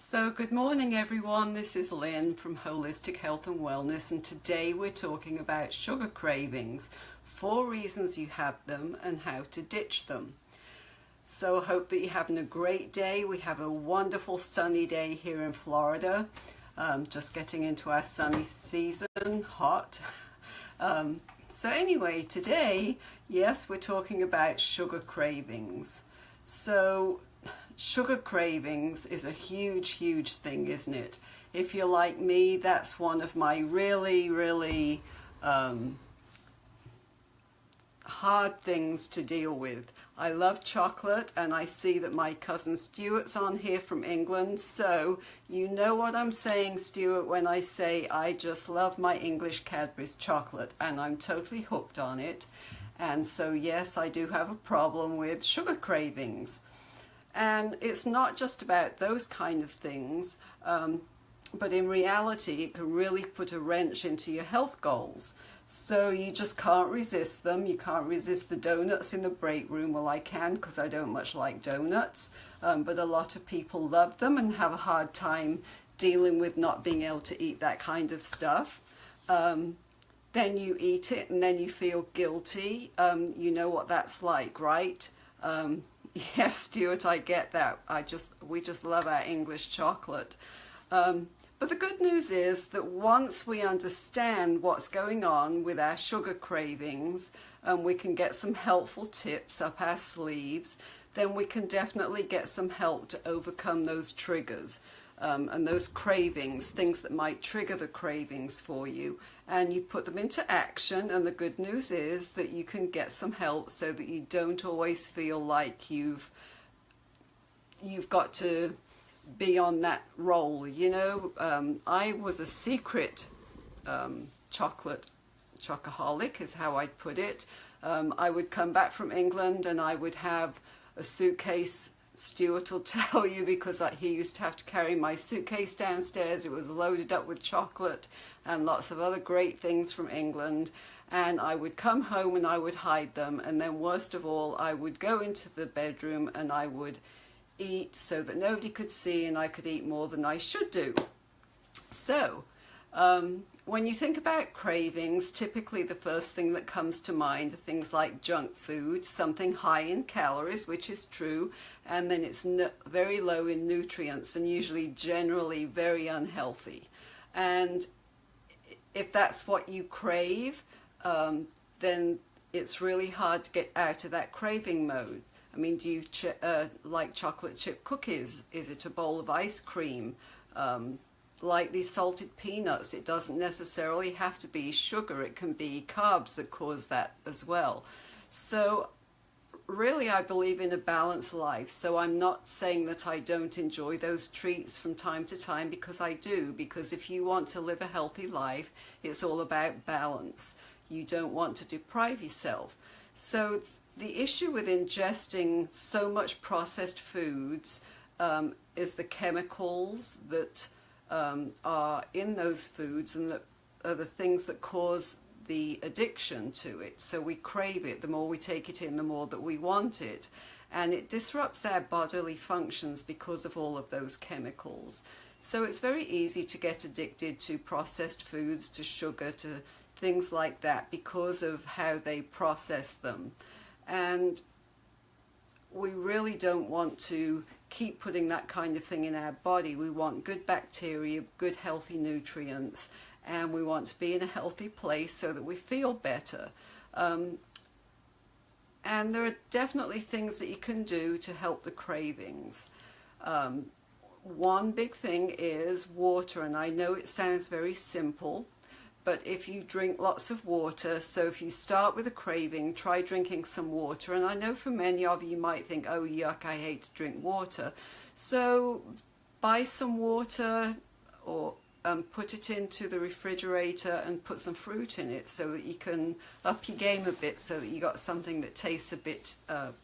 So good morning everyone, this is Lynn from Holistic Health and Wellness, and today we're talking about sugar cravings, 4 reasons you have them and how to ditch them. So I hope that you're having a great day. We have a wonderful sunny day here in Florida, just getting into our sunny season, hot. So anyway, today, yes, we're talking about sugar cravings. So sugar cravings is a huge thing, isn't it? If you're like me, that's one of my really hard things to deal with. I love chocolate, and I see that my cousin Stuart's on here from England, so you know what I'm saying, Stuart, when I say I just love my English Cadbury's chocolate, and I'm totally hooked on it. And so yes, I do have a problem with sugar cravings. And it's not just about those kind of things, but in reality it can really put a wrench into your health goals. So you just can't resist them. You can't resist the donuts in the break room. Well, I can, because I don't much like donuts, but a lot of people love them and have a hard time dealing with not being able to eat that kind of stuff. Then you eat it and then you feel guilty. You know what that's like, right? Yes, Stuart, I get that. We just love our English chocolate. But the good news is that once we understand what's going on with our sugar cravings, and we can get some helpful tips up our sleeves, then we can definitely get some help to overcome those triggers and those cravings, things that might trigger the cravings for you. And you put them into action, and the good news is that you can get some help so that you don't always feel like you've got to be on that roll. You know, I was a secret chocoholic is how I'd put it. I would come back from England and I would have a suitcase. Stuart will tell you, because he used to have to carry my suitcase downstairs. It was loaded up with chocolate and lots of other great things from England, and I would come home and I would hide them, and then worst of all, I would go into the bedroom and I would eat so that nobody could see, and I could eat more than I should do. So when you think about cravings, typically the first thing that comes to mind are things like junk food, something high in calories, which is true, and then it's very low in nutrients and usually generally very unhealthy. And if that's what you crave, then it's really hard to get out of that craving mode. I mean, do you like chocolate chip cookies? Is it a bowl of ice cream? Lightly salted peanuts? It doesn't necessarily have to be sugar. It can be carbs that cause that as well. So really, I believe in a balanced life. So I'm not saying that I don't enjoy those treats from time to time, because I do. Because if you want to live a healthy life, it's all about balance. You don't want to deprive yourself. So the issue with ingesting so much processed foods is the chemicals that are in those foods, and that are the things that cause the addiction to it. So we crave it. The more we take it in, the more that we want it. And it disrupts our bodily functions because of all of those chemicals. So it's very easy to get addicted to processed foods, to sugar, to things like that, because of how they process them. And we really don't want to keep putting that kind of thing in our body. We want good bacteria, good healthy nutrients, and we want to be in a healthy place so that we feel better. And there are definitely things that you can do to help the cravings. One big thing is water, and I know it sounds very simple, but if you drink lots of water, so if you start with a craving, try drinking some water. And I know for many of you might think, oh yuck, I hate to drink water. So buy some water, or put it into the refrigerator and put some fruit in it so that you can up your game a bit, so that you got something that tastes a bit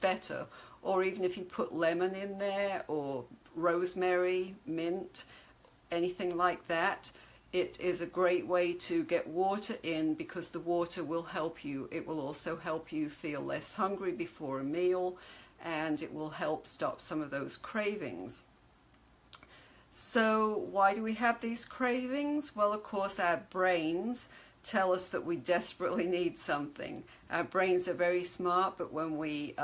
better. Or even if you put lemon in there, or rosemary, mint, anything like that. It is a great way to get water in, because the water will help you. It will also help you feel less hungry before a meal, and it will help stop some of those cravings. So why do we have these cravings? Well, of course, our brains tell us that we desperately need something. Our brains are very smart, but when we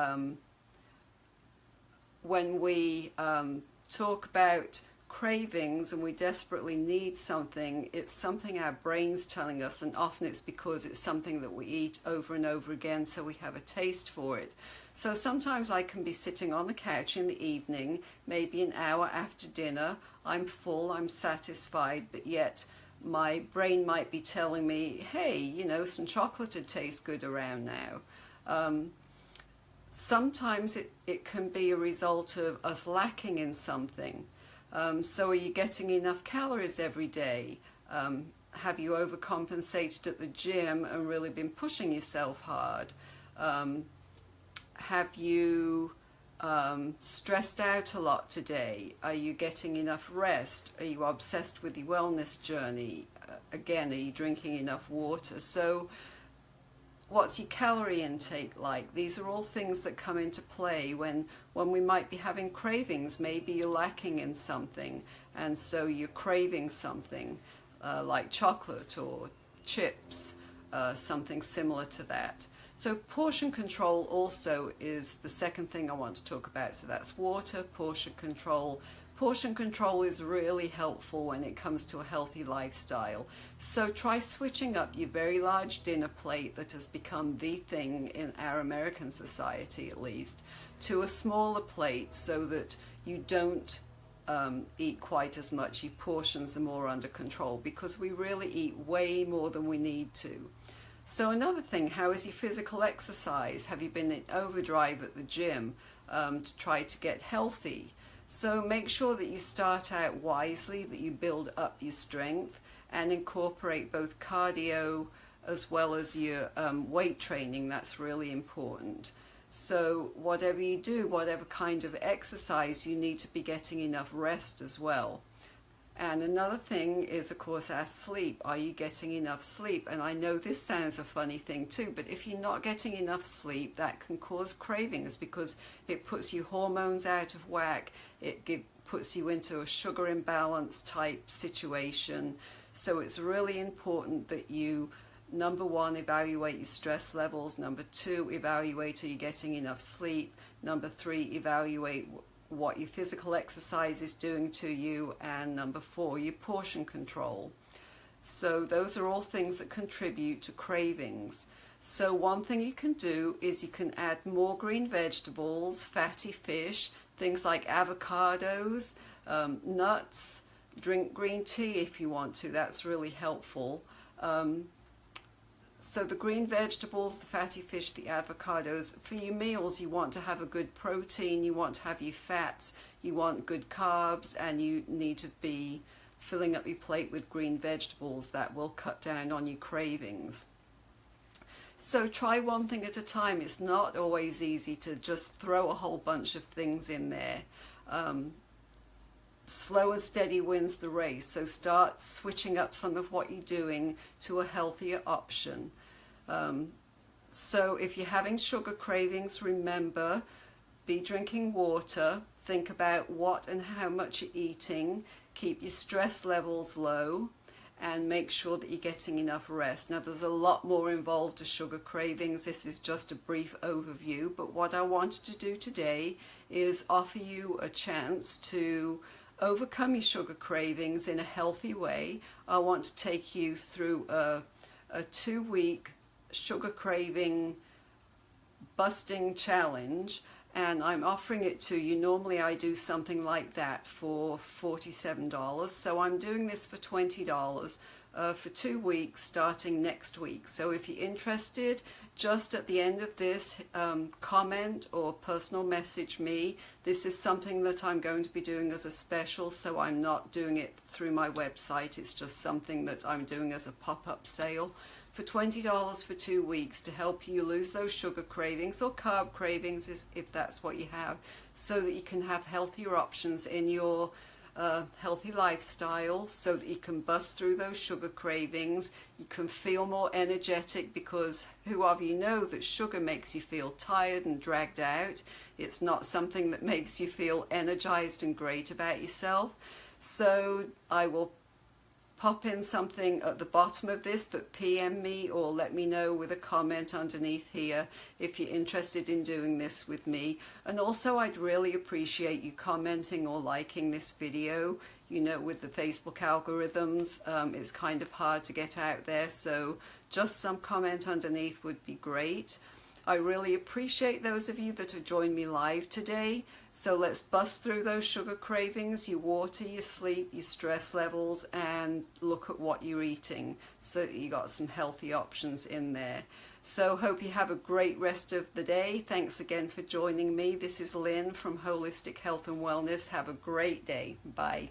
talk about cravings and we desperately need something, it's something our brain's telling us, and often it's because it's something that we eat over and over again, so we have a taste for it. So sometimes I can be sitting on the couch in the evening, maybe an hour after dinner. I'm full, I'm satisfied, but yet my brain might be telling me, hey, you know, some chocolate would taste good around now. Sometimes it can be a result of us lacking in something. So are you getting enough calories every day? Have you overcompensated at the gym and really been pushing yourself hard? Have you stressed out a lot today? Are you getting enough rest? Are you obsessed with your wellness journey? Again, are you drinking enough water? So what's your calorie intake like? These are all things that come into play when we might be having cravings. Maybe you're lacking in something, and so you're craving something like chocolate or chips, something similar to that. So portion control also is the second thing I want to talk about. So that's water, portion control. Portion control is really helpful when it comes to a healthy lifestyle. So try switching up your very large dinner plate that has become the thing in our American society, at least, to a smaller plate so that you don't eat quite as much. Your portions are more under control, because we really eat way more than we need to. So another thing, how is your physical exercise? Have you been in overdrive at the gym to try to get healthy? So make sure that you start out wisely, that you build up your strength and incorporate both cardio as well as your weight training. That's really important. So whatever you do, whatever kind of exercise, you need to be getting enough rest as well. And another thing is, of course, our sleep. Are you getting enough sleep? And I know this sounds a funny thing too, but if you're not getting enough sleep, that can cause cravings, because it puts your hormones out of whack. It puts you into a sugar imbalance type situation. So it's really important that you, number one, evaluate your stress levels. Number two, evaluate, are you getting enough sleep? Number three, evaluate what your physical exercise is doing to you. And number four, your portion control. So those are all things that contribute to cravings. So one thing you can do is you can add more green vegetables, fatty fish, things like avocados, nuts, drink green tea if you want to. That's really helpful. So the green vegetables, the fatty fish, the avocados, for your meals you want to have a good protein, you want to have your fats, you want good carbs, and you need to be filling up your plate with green vegetables. That will cut down on your cravings. So try one thing at a time. It's not always easy to just throw a whole bunch of things in there. Slow and steady wins the race. So start switching up some of what you're doing to a healthier option. So if you're having sugar cravings, remember, be drinking water. Think about what and how much you're eating. Keep your stress levels low, and make sure that you're getting enough rest. Now, there's a lot more involved to sugar cravings. This is just a brief overview, but what I wanted to do today is offer you a chance to overcome your sugar cravings in a healthy way. I want to take you through a 2-week sugar craving busting challenge, and I'm offering it to you. Normally I do something like that for $47, so I'm doing this for $20 for 2 weeks starting next week. So if you're interested, just at the end of this, comment or personal message me. This is something that I'm going to be doing as a special, so I'm not doing it through my website. It's just something that I'm doing as a pop-up sale for $20 for 2 weeks to help you lose those sugar cravings or carb cravings, if that's what you have, so that you can have healthier options in your healthy lifestyle, so that you can bust through those sugar cravings. You can feel more energetic, because who of you know that sugar makes you feel tired and dragged out? It's not something that makes you feel energized and great about yourself. So I will pop in something at the bottom of this, but PM me or let me know with a comment underneath here if you're interested in doing this with me. And also I'd really appreciate you commenting or liking this video. You know, with the Facebook algorithms, it's kind of hard to get out there, so just some comment underneath would be great. I really appreciate those of you that have joined me live today. So let's bust through those sugar cravings, your water, your sleep, your stress levels, and look at what you're eating so that you got some healthy options in there. So hope you have a great rest of the day. Thanks again for joining me. This is Lynn from Holistic Health and Wellness. Have a great day. Bye.